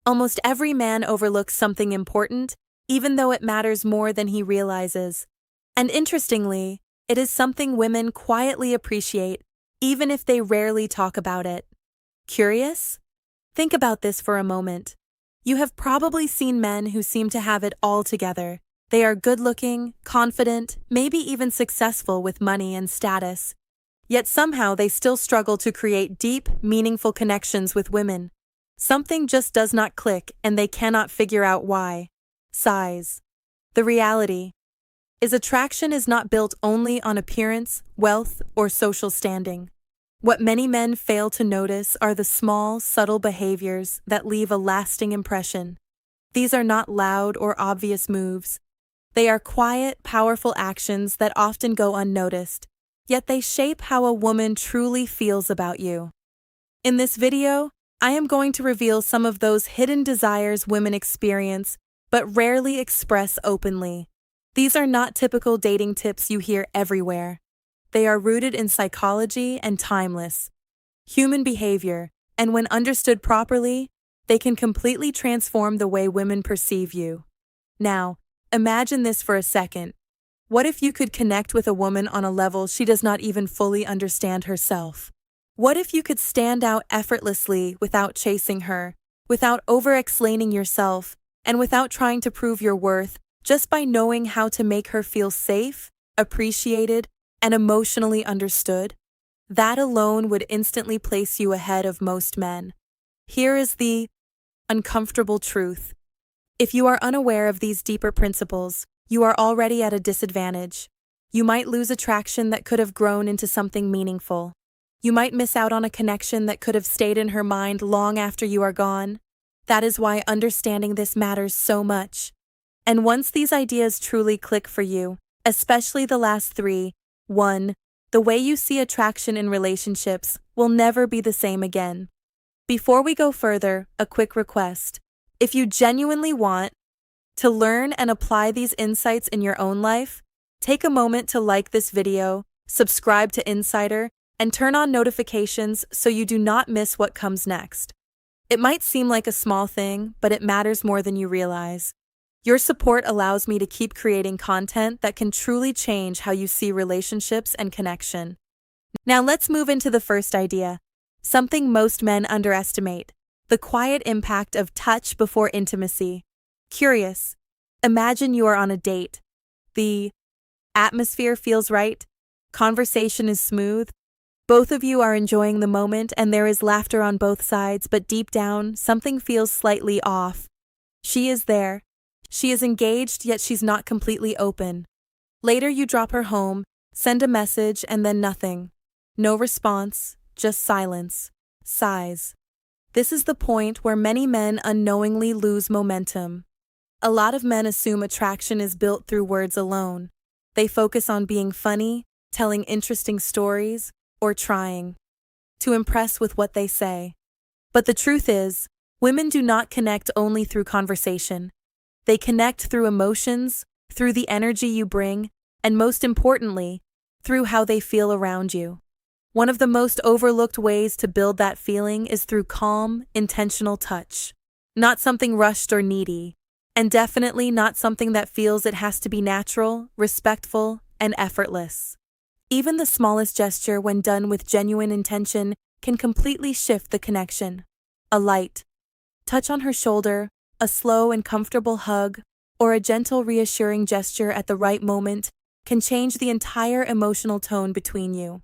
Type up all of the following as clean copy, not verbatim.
Almost every man overlooks something important, even though it matters more than he realizes. And interestingly, it is something women quietly appreciate, even if they rarely talk about it. Curious? Think about this for a moment. You have probably seen men who seem to have it all together. They are good-looking, confident, maybe even successful with money and status. Yet somehow they still struggle to create deep, meaningful connections with women. Something just does not click, and they cannot figure out why. Size. The reality is attraction is not built only on appearance, wealth, or social standing. What many men fail to notice are the small, subtle behaviors that leave a lasting impression. These are not loud or obvious moves. They are quiet, powerful actions that often go unnoticed, yet they shape how a woman truly feels about you. In this video, I am going to reveal some of those hidden desires women experience but rarely express openly. These are not typical dating tips you hear everywhere. They are rooted in psychology and timeless human behavior, and when understood properly, they can completely transform the way women perceive you. Now, imagine this for a second. What if you could connect with a woman on a level she does not even fully understand herself? What if you could stand out effortlessly without chasing her, without over-explaining yourself, and without trying to prove your worth, just by knowing how to make her feel safe, appreciated, and emotionally understood? That alone would instantly place you ahead of most men. Here is the uncomfortable truth. If you are unaware of these deeper principles, you are already at a disadvantage. You might lose attraction that could have grown into something meaningful. You might miss out on a connection that could have stayed in her mind long after you are gone. That is why understanding this matters so much. And once these ideas truly click for you, especially the last three, 1. The way you see attraction in relationships will never be the same again. Before we go further, a quick request. If you genuinely want to learn and apply these insights in your own life, take a moment to like this video, subscribe to Insider, and turn on notifications so you do not miss what comes next. It might seem like a small thing, but it matters more than you realize. Your support allows me to keep creating content that can truly change how you see relationships and connection. Now let's move into the first idea, something most men underestimate: the quiet impact of touch before intimacy. Curious. Imagine you are on a date. The atmosphere feels right. Conversation is smooth. Both of you are enjoying the moment and there is laughter on both sides, but deep down, something feels slightly off. She is there. She is engaged, yet she's not completely open. Later you drop her home, send a message, and then nothing. No response, just silence. Sighs. This is the point where many men unknowingly lose momentum. A lot of men assume attraction is built through words alone. They focus on being funny, telling interesting stories, or trying to impress with what they say. But the truth is, women do not connect only through conversation. They connect through emotions, through the energy you bring, and most importantly, through how they feel around you. One of the most overlooked ways to build that feeling is through calm, intentional touch. Not something rushed or needy, and definitely not something that feels it has to be natural, respectful, and effortless. Even the smallest gesture, when done with genuine intention, can completely shift the connection. A light touch on her shoulder, a slow and comfortable hug, or a gentle reassuring gesture at the right moment can change the entire emotional tone between you.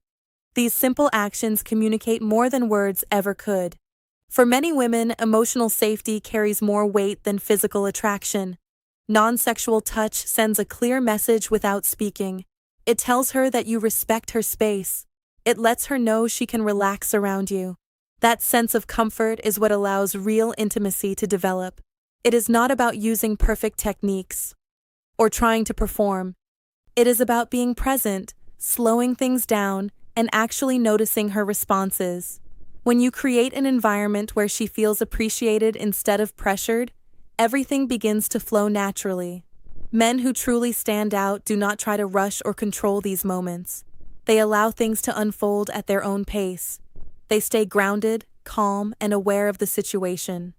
These simple actions communicate more than words ever could. For many women, emotional safety carries more weight than physical attraction. Non-sexual touch sends a clear message without speaking. It tells her that you respect her space. It lets her know she can relax around you. That sense of comfort is what allows real intimacy to develop. It is not about using perfect techniques or trying to perform. It is about being present, slowing things down, and actually noticing her responses. When you create an environment where she feels appreciated instead of pressured, everything begins to flow naturally. Men who truly stand out do not try to rush or control these moments. They allow things to unfold at their own pace. They stay grounded, calm, and aware of the situation.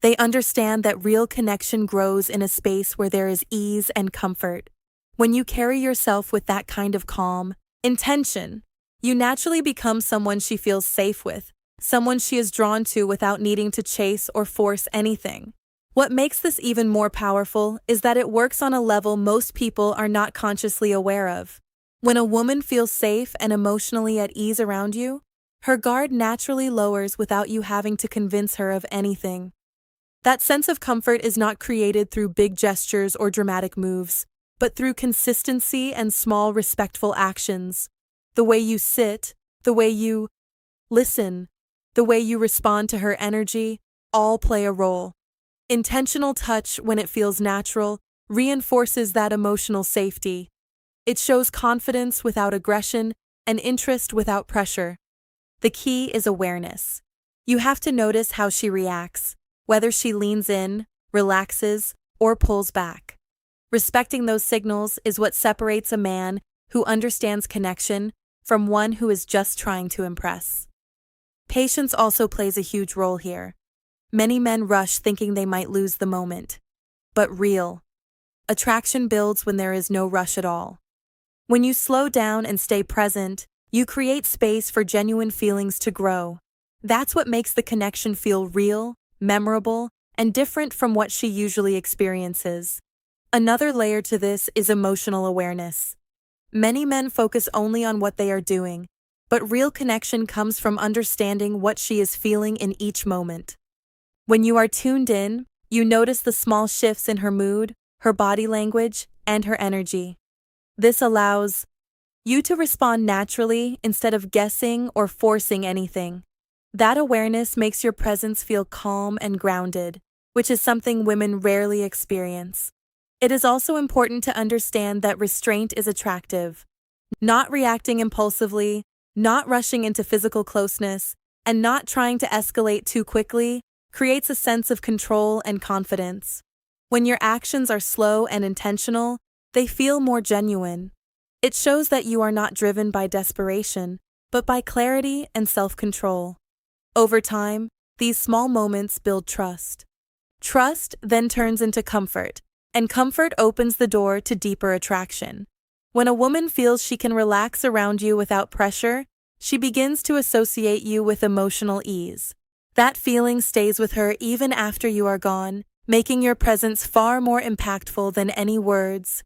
They understand that real connection grows in a space where there is ease and comfort. When you carry yourself with that kind of calm, intention, you naturally become someone she feels safe with, someone she is drawn to without needing to chase or force anything. What makes this even more powerful is that it works on a level most people are not consciously aware of. When a woman feels safe and emotionally at ease around you, her guard naturally lowers without you having to convince her of anything. That sense of comfort is not created through big gestures or dramatic moves, but through consistency and small respectful actions. The way you sit, the way you listen, the way you respond to her energy, all play a role. Intentional touch, when it feels natural, reinforces that emotional safety. It shows confidence without aggression and interest without pressure. The key is awareness. You have to notice how she reacts, whether she leans in, relaxes, or pulls back. Respecting those signals is what separates a man who understands connection from one who is just trying to impress. Patience also plays a huge role here. Many men rush thinking they might lose the moment. But real attraction builds when there is no rush at all. When you slow down and stay present, you create space for genuine feelings to grow. That's what makes the connection feel real, memorable, and different from what she usually experiences. Another layer to this is emotional awareness. Many men focus only on what they are doing, but real connection comes from understanding what she is feeling in each moment. When you are tuned in, you notice the small shifts in her mood, her body language, and her energy. This allows you to respond naturally instead of guessing or forcing anything. That awareness makes your presence feel calm and grounded, which is something women rarely experience. It is also important to understand that restraint is attractive. Not reacting impulsively, not rushing into physical closeness, and not trying to escalate too quickly creates a sense of control and confidence. When your actions are slow and intentional, they feel more genuine. It shows that you are not driven by desperation, but by clarity and self-control. Over time, these small moments build trust. Trust then turns into comfort, and comfort opens the door to deeper attraction. When a woman feels she can relax around you without pressure, she begins to associate you with emotional ease. That feeling stays with her even after you are gone, making your presence far more impactful than any words,